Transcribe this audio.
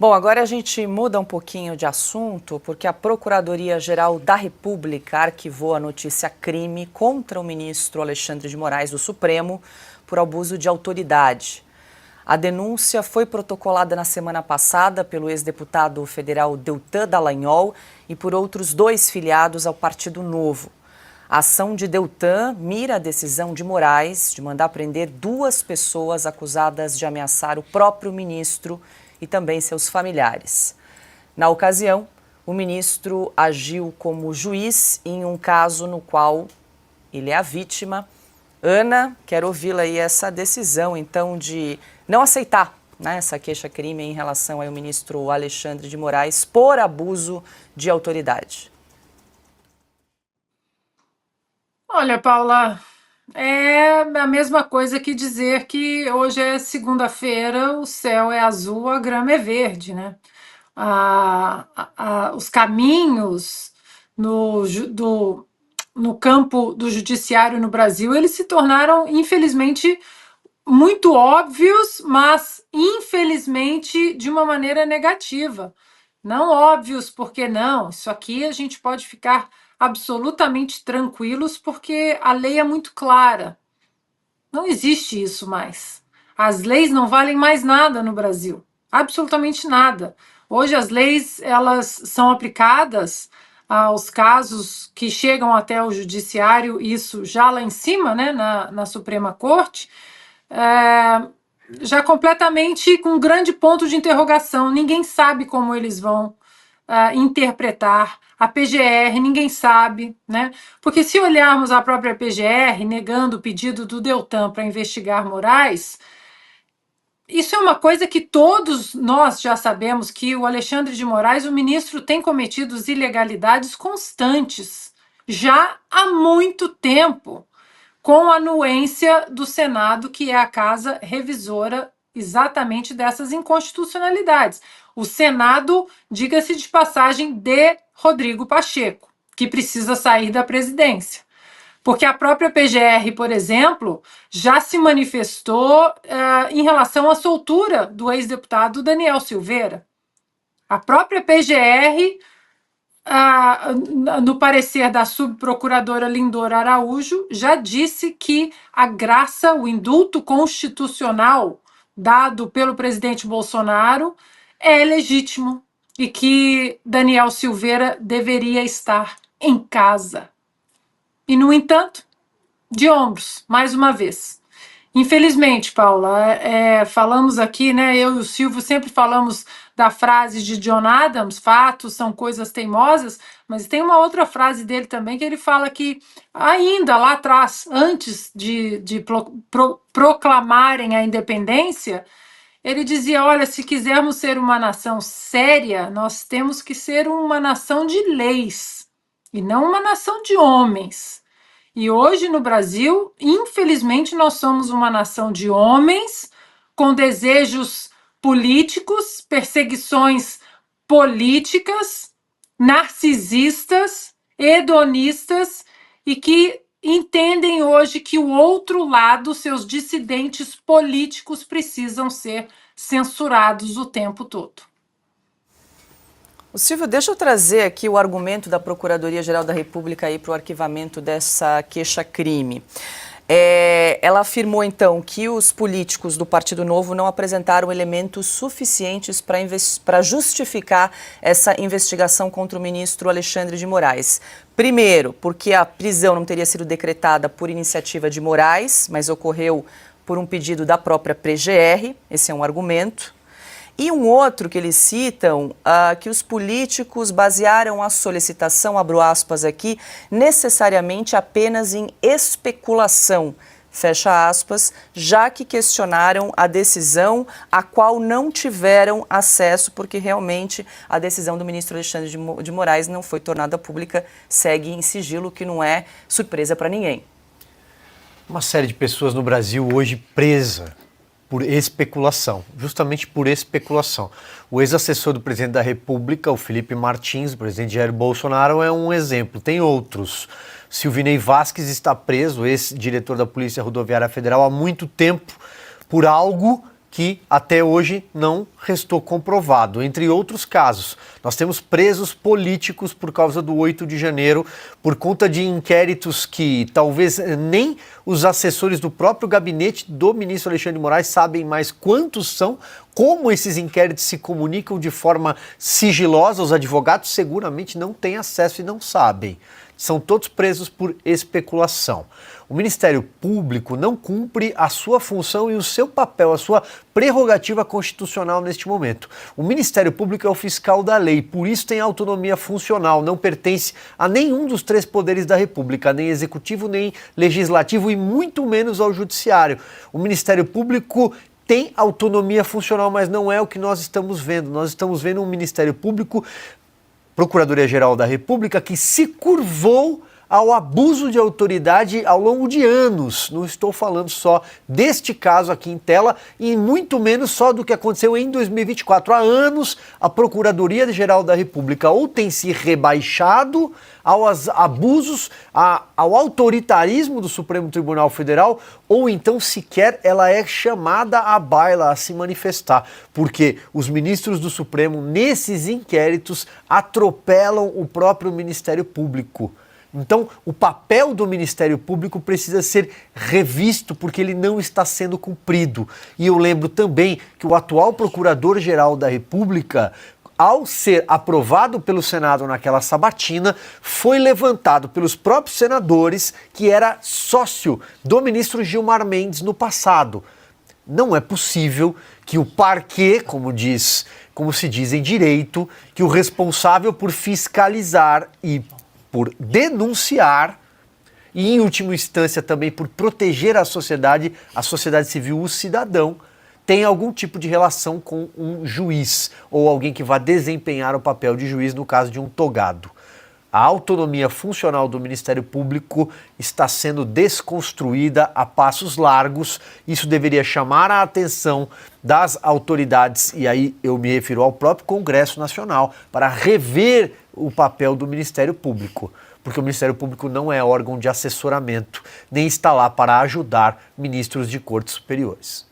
Bom, agora a gente muda um pouquinho de assunto, porque a Procuradoria-Geral da República arquivou a notícia crime contra o ministro Alexandre de Moraes do Supremo por abuso de autoridade. A denúncia foi protocolada na semana passada pelo ex-deputado federal Deltan Dallagnol e por outros 2 filiados ao Partido Novo. A ação de Deltan mira a decisão de Moraes de mandar prender 2 pessoas acusadas de ameaçar o próprio ministro e também seus familiares. Na ocasião, o ministro agiu como juiz em um caso no qual ele é a vítima. Ana, quero ouvi-la aí essa decisão, então, de não aceitar, né, essa queixa-crime em relação ao ministro Alexandre de Moraes por abuso de autoridade. Olha, Paula, é a mesma coisa que dizer que hoje é segunda-feira, o céu é azul, a grama é verde, né? Os caminhos no campo do judiciário no Brasil, eles se tornaram, infelizmente, muito óbvios, mas infelizmente de uma maneira negativa. Não óbvios, porque não? Isso aqui a gente pode ficar absolutamente tranquilos, porque a lei é muito clara. Não existe isso mais. As leis não valem mais nada no Brasil, absolutamente nada. Hoje as leis elas são aplicadas aos casos que chegam até o judiciário, isso já lá em cima, né, na Suprema Corte, já completamente com um grande ponto de interrogação. Ninguém sabe como eles vão interpretar. A PGR, ninguém sabe, né? Porque se olharmos a própria PGR negando o pedido do Deltan para investigar Moraes, isso é uma coisa que todos nós já sabemos, que o Alexandre de Moraes, o ministro, tem cometido ilegalidades constantes, já há muito tempo, com a anuência do Senado, que é a casa revisora exatamente dessas inconstitucionalidades. O Senado, diga-se de passagem, de Rodrigo Pacheco, que precisa sair da presidência. Porque a própria PGR, por exemplo, já se manifestou em relação à soltura do ex-deputado Daniel Silveira. A própria PGR, no parecer da subprocuradora Lindora Araújo, já disse que a graça, o indulto constitucional dado pelo presidente Bolsonaro é legítimo e que Daniel Silveira deveria estar em casa. E, no entanto, de ombros, mais uma vez. Infelizmente, Paula, falamos aqui, né? Eu e o Silvio sempre falamos da frase de John Adams: fatos são coisas teimosas, mas tem uma outra frase dele também que ele fala que ainda lá atrás, antes de proclamarem a independência, ele dizia: olha, se quisermos ser uma nação séria, nós temos que ser uma nação de leis e não uma nação de homens. E hoje no Brasil, infelizmente, nós somos uma nação de homens com desejos políticos, perseguições políticas, narcisistas, hedonistas e que entendem hoje que o outro lado, seus dissidentes políticos, precisam ser censurados o tempo todo. Silvio, deixa eu trazer aqui o argumento da Procuradoria-Geral da República aí para o arquivamento dessa queixa-crime. Ela afirmou, então, que os políticos do Partido Novo não apresentaram elementos suficientes para justificar essa investigação contra o ministro Alexandre de Moraes. Primeiro, porque a prisão não teria sido decretada por iniciativa de Moraes, mas ocorreu por um pedido da própria PGR, esse é um argumento. E um outro que eles citam, que os políticos basearam a solicitação, abro aspas aqui, necessariamente apenas em especulação, fecha aspas, já que questionaram a decisão a qual não tiveram acesso, porque realmente a decisão do ministro Alexandre de Moraes não foi tornada pública, segue em sigilo, que não é surpresa para ninguém. Uma série de pessoas no Brasil hoje presa por especulação, justamente por especulação. O ex-assessor do presidente da República, o Felipe Martins, o presidente Jair Bolsonaro, é um exemplo. Tem outros. Silvinei Vasquez está preso, ex-diretor da Polícia Rodoviária Federal, há muito tempo, por algo que até hoje não restou comprovado, entre outros casos. Nós temos presos políticos por causa do 8 de janeiro, por conta de inquéritos que talvez nem os assessores do próprio gabinete do ministro Alexandre de Moraes sabem mais quantos são, como esses inquéritos se comunicam de forma sigilosa, os advogados seguramente não têm acesso e não sabem. São todos presos por especulação. O Ministério Público não cumpre a sua função e o seu papel, a sua prerrogativa constitucional neste momento. O Ministério Público é o fiscal da lei, por isso tem autonomia funcional, não pertence a nenhum dos 3 poderes da República, nem executivo, nem legislativo e muito menos ao judiciário. O Ministério Público tem autonomia funcional, mas não é o que nós estamos vendo. Nós estamos vendo um Ministério Público, Procuradoria-Geral da República, que se curvou ao abuso de autoridade ao longo de anos. Não estou falando só deste caso aqui em tela e muito menos só do que aconteceu em 2024. Há anos, a Procuradoria-Geral da República ou tem se rebaixado aos abusos, ao autoritarismo do Supremo Tribunal Federal, ou então sequer ela é chamada à baila, a se manifestar, porque os ministros do Supremo, nesses inquéritos, atropelam o próprio Ministério Público. Então, o papel do Ministério Público precisa ser revisto porque ele não está sendo cumprido. E eu lembro também que o atual Procurador-Geral da República, ao ser aprovado pelo Senado naquela sabatina, foi levantado pelos próprios senadores que era sócio do ministro Gilmar Mendes no passado. Não é possível que o parquê, como se diz em direito, que o responsável por fiscalizar e por denunciar e, em última instância, também por proteger a sociedade civil, o cidadão, tem algum tipo de relação com um juiz ou alguém que vá desempenhar o papel de juiz no caso de um togado. A autonomia funcional do Ministério Público está sendo desconstruída a passos largos. Isso deveria chamar a atenção das autoridades, e aí eu me refiro ao próprio Congresso Nacional, para rever o papel do Ministério Público, porque o Ministério Público não é órgão de assessoramento, nem está lá para ajudar ministros de cortes superiores.